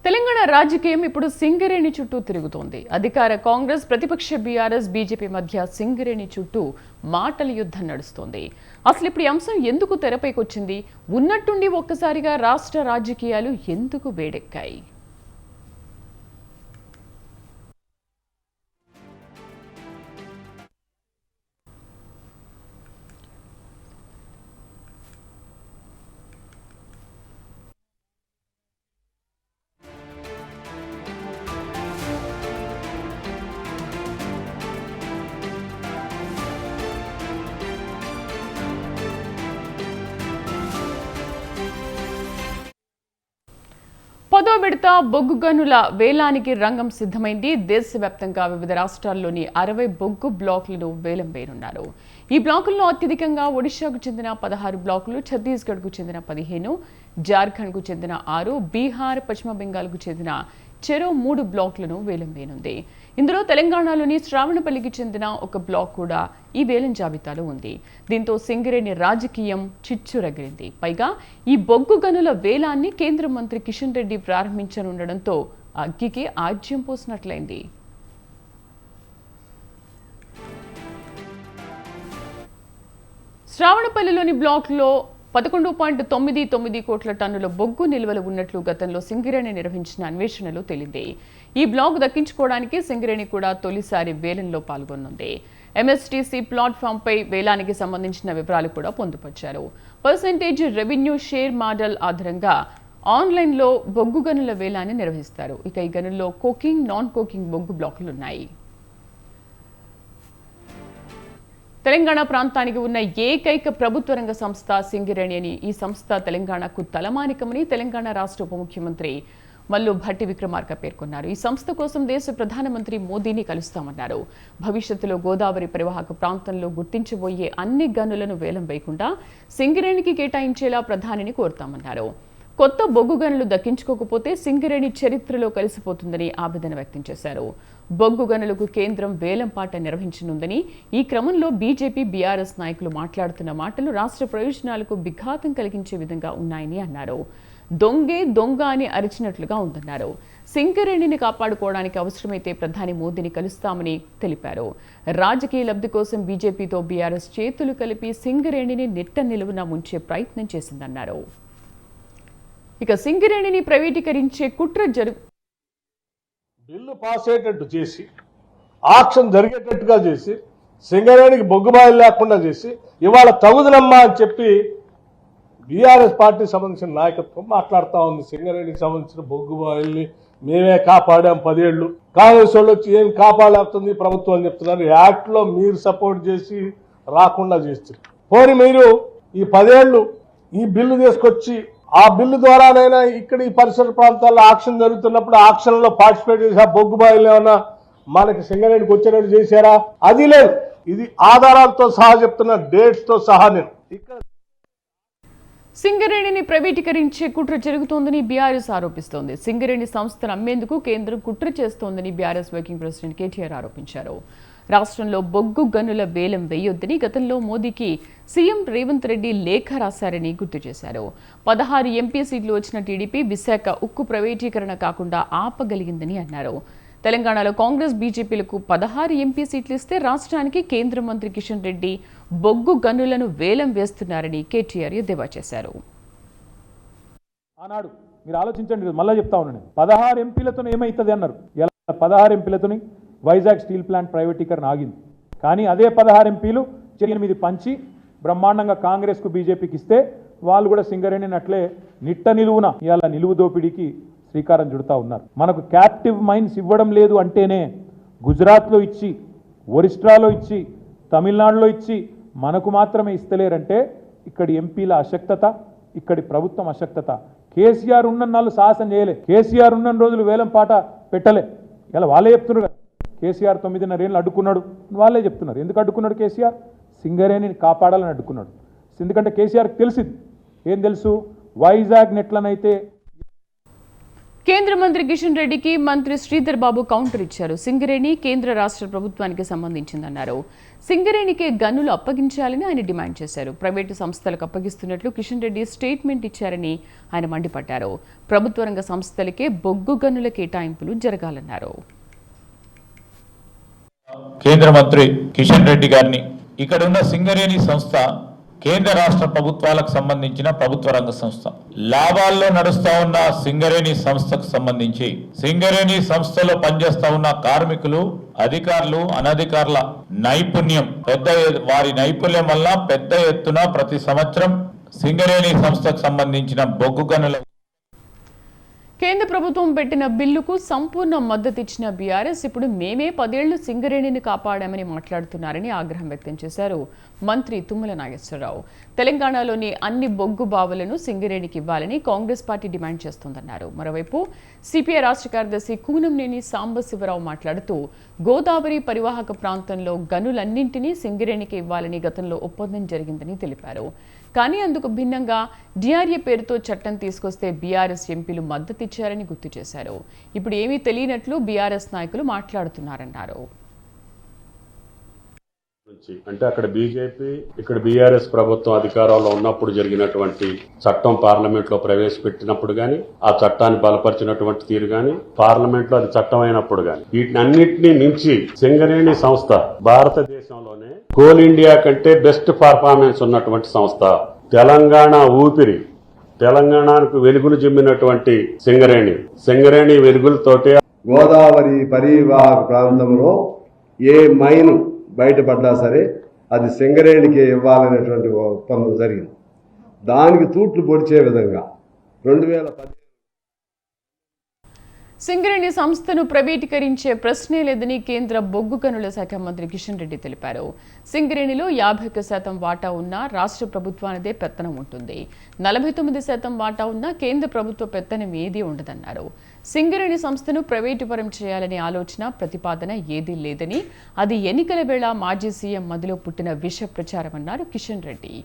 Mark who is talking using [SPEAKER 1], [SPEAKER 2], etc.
[SPEAKER 1] తెలంగాణ రాజకీయం ఇప్పుడు సింగరేణి చుట్టూ తిరుగుతోంది. అధికార కాంగ్రెస్, ప్రతిపక్ష బీఆర్ఎస్, బీజేపీ మధ్య సింగరేణి చుట్టూ మాటల యుద్ధం నడుస్తోంది. అసలు ఇప్పుడు ఈ అంశం ఎందుకు తెరపైకొచ్చింది? ఉన్నట్టుండి ఒక్కసారిగా రాష్ట్ర రాజకీయాలు ఎందుకు వేడెక్కాయి? పదో విడత బొగ్గు గనుల వేలానికి రంగం సిద్ధమైంది. దేశవ్యాప్తంగా వివిధ రాష్ట్రాల్లోని 60 బొగ్గు బ్లాకులను వేలం వేయనున్నారు. ఈ బ్లాకుల్లో అత్యధికంగా ఒడిశాకు చెందిన 16 బ్లాకులు, ఛత్తీస్గఢ్కు చెందిన 15, జార్ఖండ్కు చెందిన 6, బీహార్, పశ్చిమ బెంగాల్కు చెందిన చెరో 3 బ్లాకులను వేలం వేయనుంది. ఇందులో తెలంగాణలోని శ్రావణపల్లికి చెందిన ఒక బ్లాక్ కూడా ఈ వేలం జాబితాలో ఉంది. దీంతో సింగరేణి రాజకీయం చిచ్చురగిలింది. పైగా ఈ బొగ్గు గనుల వేలాన్ని కేంద్ర మంత్రి కిషన్ రెడ్డి ప్రారంభించనుండడంతో అగ్గికి ఆజ్యం పోసినట్లయింది. శ్రావణపల్లిలోని బ్లాక్లో 11.99 కోట్ల టన్నుల బొగ్గు నిల్వలు ఉన్నట్లు గతంలో సింగరేణి నిర్వహించిన అన్వేషణలో తేలింది. ఈ బ్లాక్ దక్కించుకోవడానికి సింగరేణి కూడా తొలిసారి వేలంలో పాల్గొనుంది. ఎంఎస్టీసీ ప్లాట్ఫామ్పై వేలానికి సంబంధించిన వివరాలు కూడా పొందుపరిచారు. పర్సెంటేజ్ రెవెన్యూ షేర్ మోడల్ ఆధారంగా ఆన్లైన్లో బొగ్గు గనుల వేలాన్ని నిర్వహిస్తారు. ఇక ఈ గనుల్లో కోకింగ్, నాన్ కోకింగ్ బొగ్గు బ్లాకులున్నాయి. తెలంగాణ ప్రాంతానికి ఉన్న ఏకైక ప్రభుత్వ రంగ సంస్థ సింగరేణి అని, ఈ సంస్థ తెలంగాణకు తలమానికమని తెలంగాణ రాష్ట్ర ఉప ముఖ్యమంత్రి మల్లు భట్టి విక్రమార్క పేర్కొన్నారు. ఈ సంస్థ కోసం దేశ ప్రధానమంత్రి మోదీని కలుస్తామన్నారు. భవిష్యత్తులో గోదావరి పరివాహక ప్రాంతంలో గుర్తించబోయే అన్ని గనులను వేలం వేయకుండా సింగరేణికి కేటాయించేలా ప్రధానిని కోరుతామన్నారు. కొత్త బొగ్గు గనులు దక్కించుకోకపోతే సింగరేణి చరిత్రలో కలిసిపోతుందని ఆవేదన వ్యక్తం చేశారు. బొగ్గు గనులకు కేంద్రం వేలంపాట నిర్వహించనుందని, ఈ క్రమంలో బీజేపీ, బీఆర్ఎస్ నాయకులు మాట్లాడుతున్న మాటలు రాష్ట్ర ప్రయోజనాలకు విఘాతం కలిగించే విధంగా ఉన్నాయని అన్నారు. దొంగే దొంగ అని అరిచినట్లుగా ఉందన్నారు. సింగరేణిని కాపాడుకోవడానికి అవసరమైతే ప్రధాని మోదీని కలుస్తామని తెలిపారు. రాజకీయ లబ్ధి కోసం బీజేపీతో బీఆర్ఎస్ చేతులు కలిపి సింగరేణిని నిట్ట నిలువున ముంచే ప్రయత్నం చేసిందన్నారు. ఇక సింగరేణిని ప్రైవేటీకరించే కుట్ర
[SPEAKER 2] బిల్లు పాస్ అయ్యేటట్టు చేసి, ఆక్షన్ జరిగేటట్టుగా చేసి, సింగరేణికి బొగ్గుబాయిలు లేకుండా చేసి, ఇవాళ తగుదనమ్మా అని చెప్పి బీఆర్ఎస్ పార్టీకి సంబంధించిన నాయకత్వం మాట్లాడుతూ ఉంది. సింగరేణికి సంబంధించిన బొగ్గుబాయిల్ని మేమే కాపాడాం 10 ఏళ్లు, కాంగ్రెస్ వాళ్ళు వచ్చి ఏం కాపాడలేస్తుంది ప్రభుత్వం అని చెప్తున్నారు. యాక్ట్లో మీరు సపోర్ట్ చేసి రాకుండా చేస్తారు. పోనీ మీరు ఈ 10 ఏళ్లు ఈ బిల్లు తీసుకొచ్చి, ఆ బిల్లు ద్వారానైనా ఇక్కడ ఈ పరిసర ప్రాంతాల్లో ఆక్షన్ జరుగుతున్నప్పుడు ఆక్షన్లో పార్టిసిపేట్ చేసి ఆ బొగ్గు బాయిలు ఏమన్నా మనకి సింగరేణికి వచ్చేటట్టు చేశారా? అది లేదు. ఇది ఆధారాలతో సహా చెప్తున్న, డేట్స్ తో సహా. నేను ఇక్కడ
[SPEAKER 1] సింగరేణిని ప్రైవేటీకరించే కుట్ర జరుగుతోందని బీఆర్ఎస్ ఆరోపిస్తోంది. సింగరేణి సంస్థను అమ్మేందుకు కేంద్రం కుట్ర చేస్తోందని బీఆర్ఎస్ వర్కింగ్ ప్రెసిడెంట్ కేటీఆర్ ఆరోపించారు. రాష్ట్రంలో బొగ్గు గనుల వేలం వేయొద్దని గతంలో మోదీకి సీఎం రేవంత్ రెడ్డి లేఖ రాశారని గుర్తు చేశారు. 16 ఎంపీ సీట్లు వచ్చిన టీడీపీ విశాఖ ఉక్కు ప్రైవేటీకరణ కాకుండా ఆపగలిగిందని అన్నారు. తెలంగాణలో కాంగ్రెస్, బీజేపీలకు 16 ఎంపీ సీట్లు ఇస్తే రాష్ట్రానికి కేంద్ర మంత్రి కిషన్ రెడ్డి బొగ్గు గనులను వేలం వేస్తున్నారని కేటీఆర్ ఎద్దేవా చేశారు.
[SPEAKER 3] ఆనాడు మీరు ఆలోచించండి, మళ్ళీ చెప్తా ఉన్నాను, 16 ఎంపీలతో ఏమైతుంది అన్నారు. 16 ఎంపీలతోని వైజాగ్ స్టీల్ ప్లాంట్ ప్రైవేటీకరణ ఆగింది. కానీ అదే 16 ఎంపీలు 8 పంచి బ్రహ్మాండంగా కాంగ్రెస్కు, బీజేపీకి ఇస్తే వాళ్ళు కూడా సింగరేణిని అట్లే నిట్ట నిలువున ఇవాళ నిలువు దోపిడీకి శ్రీకారం చుడుతూ ఉన్నారు. మనకు క్యాప్టివ్ మైన్స్ ఇవ్వడం లేదు అంటేనే గుజరాత్లో ఇచ్చి, ఒరిస్ట్రాలో ఇచ్చి, తమిళనాడులో ఇచ్చి మనకు మాత్రమే ఇస్తలేరంటే ఇక్కడి ఎంపీల అశక్తత, ఇక్కడి ప్రభుత్వం అశక్తత. కేసీఆర్ ఉన్న నాళ్ళు సాహసం చేయలే, కేసీఆర్ ఉన్న రోజులు వేలం పాట పెట్టలే. ఇలా వాళ్ళే చెప్తున్నారు కదా, కేసీఆర్ 9.5 ఏళ్ళు అడ్డుకున్నాడు, వాళ్ళే చెప్తున్నారు. ఎందుకు అడ్డుకున్నాడు కేసీఆర్? సింగరేణిని కాపాడాలని అడ్డుకున్నాడు. ఎందుకంటే కేసీఆర్కి తెలిసింది, ఏం తెలుసు, వైజాగ్ నెట్లనైతే
[SPEAKER 1] కేంద్ర మంత్రి కిషన్ రెడ్డికి మంత్రి శ్రీధర్ బాబు కౌంటర్ ఇచ్చారు. సింగరేణి కేంద్ర రాష్ట్ర ప్రభుత్వానికి సంబంధించిందన్నారు. సింగరేణికే గనులు అప్పగించాలని ఆయన డిమాండ్ చేశారు. ప్రైవేటు సంస్థలకు అప్పగిస్తున్నట్లు కిషన్ రెడ్డి స్టేట్మెంట్ ఇచ్చారని ఆయన మండిపడ్డారు. ప్రభుత్వ రంగ సంస్థలకే బొగ్గు గనుల కేటాయింపులు జరగాలన్నారు.
[SPEAKER 4] కేంద్ర మంత్రి కిషన్ రెడ్డి గారిని ఇక్కడ ఉన్న సింగరేణి సంస్థ కేంద్ర రాష్ట్ర ప్రభుత్వాలకు సంబంధించిన ప్రభుత్వ రంగ సంస్థ. లాభాల్లో నడుస్తా ఉన్న సింగరేణి సంస్థకు సంబంధించి సింగరేణి సంస్థలో పనిచేస్తా ఉన్న కార్మికులు, అధికారులు, అనధికారుల నైపుణ్యం వారి నైపుణ్యం వల్ల పెద్ద ఎత్తున ప్రతి సంవత్సరం సింగరేణి సంస్థకు సంబంధించిన బొగ్గు గనుల
[SPEAKER 1] కేంద్ర ప్రభుత్వం పెట్టిన బిల్లుకు సంపూర్ణ మద్దతు ఇచ్చిన బీఆర్ఎస్ ఇప్పుడు మేమే 10 ఏళ్లు సింగరేణిని కాపాడామని మాట్లాడుతున్నారని ఆగ్రహం వ్యక్తం చేశారు మంత్రి తుమ్మల నాగేశ్వరరావు. తెలంగాణలోని అన్ని బొగ్గు బావులను సింగరేణికి ఇవ్వాలని కాంగ్రెస్ పార్టీ డిమాండ్ చేస్తోందన్నారు. మరోవైపు సిపిఐ రాష్ట్ర కార్యదర్శి కూనంనేని సాంబశివరావు మాట్లాడుతూ గోదావరి పరివాహక ప్రాంతంలో గనులన్నింటినీ సింగరేణికి ఇవ్వాలని గతంలో ఒప్పందం జరిగిందని తెలిపారు. కానీ అందుకు భిన్నంగా డిఆర్ఏ పేరుతో చట్టం తీసుకొస్తే బీఆర్ఎస్ ఎంపీలు మద్దతు ఇచ్చారని గుర్తు చేశారు. ఇప్పుడు ఏమీ తెలియనట్లు బీఆర్ఎస్ నాయకులు మాట్లాడుతున్నారన్నారు.
[SPEAKER 5] అంటే అక్కడ బీజేపీ, ఇక్కడ బీఆర్ఎస్ ప్రభుత్వం అధికారంలో ఉన్నప్పుడు జరిగినటువంటి చట్టం పార్లమెంట్ లో ప్రవేశపెట్టినప్పుడు గాని, ఆ చట్టాన్ని బలపరిచినటువంటి తీరు గాని, పార్లమెంట్ లో అది చట్టం అయినప్పుడు గాని, వీటినన్నింటినీ మించి సింగరేణి సంస్థ భారతదేశంలోనే కోల్ ఇండియా కంటే బెస్ట్ పర్ఫార్మెన్స్ ఉన్నటువంటి సంస్థ. తెలంగాణ ఊపిరి, తెలంగాణకు వెలుగులు జిమ్మినటువంటి సింగరేణి వెలుగులతోటే
[SPEAKER 6] గోదావరి పరివాహక ప్రాంతంలో ఏ మైన్ బయటపడ్డా సరే అది సింగరేణికి ఇవ్వాలనేటువంటి ఒప్పందం జరిగింది. దానికి తూట్లు పొడిచే విధంగా 2010
[SPEAKER 1] సింగరేణి సంస్థను ప్రైవేటీకరించే ప్రశ్నే లేదని కేంద్ర బొగ్గు గనుల శాఖ మంత్రి కిషన్ రెడ్డి తెలిపారు. సింగరేణిలో 51% వాటా ఉన్న రాష్ట్ర ప్రభుత్వానిదే పెత్తనం ఉంటుంది. 49% వాటా ఉన్న కేంద్ర ప్రభుత్వ పెత్తనం ఏదీ ఉండదన్నారు. సింగరేణి సంస్థను ప్రైవేటుపరం చేయాలనే ఆలోచన, ప్రతిపాదన ఏదీ లేదని, అది ఎన్నికల వేళ మాజీ సీఎం మదిలో పుట్టిన విష ప్రచారమన్నారు కిషన్ రెడ్డి.